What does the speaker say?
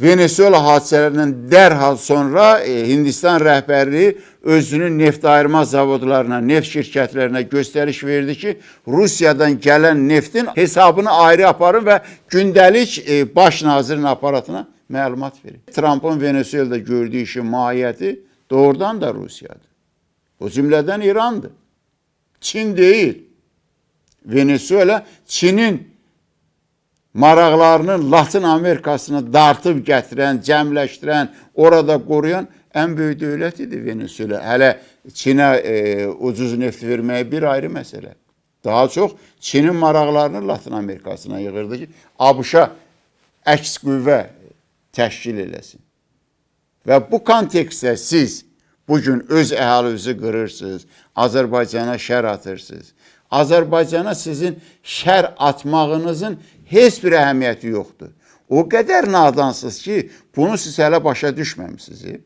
Venezuela hadisələrindən dərhal sonra Hindistan rəhbərliyi özünün neft ayırma zavodlarına, neft şirkətlərinə göstəriş verdi ki, Rusiyadan gələn neftin hesabını ayrı aparın və gündəlik baş nazirin aparatına məlumat verin. Trump'ın Venezuela'da gördüyü işin mahiyyəti doğrudan da Rusiyadır. O cümlədən İrandır. Çin deyil. Venezuela, Çinin maraqlarını Latin Amerikasına dartıb gətirən, cəmləşdirən, orada qoruyan ən böyük dövlət idi Venezuela. Hələ Çinə ucuz neft verməyə bir ayrı məsələ. Daha çox Çinin maraqlarını Latin Amerikasına yığırdı ki, ABŞ-a əks qüvvə təşkil eləsin. Və bu kontekstdə siz bugün öz əhalinizi qırırsınız, Azərbaycana şər atırsınız. Azərbaycana sizin şər atmağınızın heç bir əhəmiyyəti yoxdur. O qədər nadansınız ki, bunu siz hələ başa düşməmisiniz.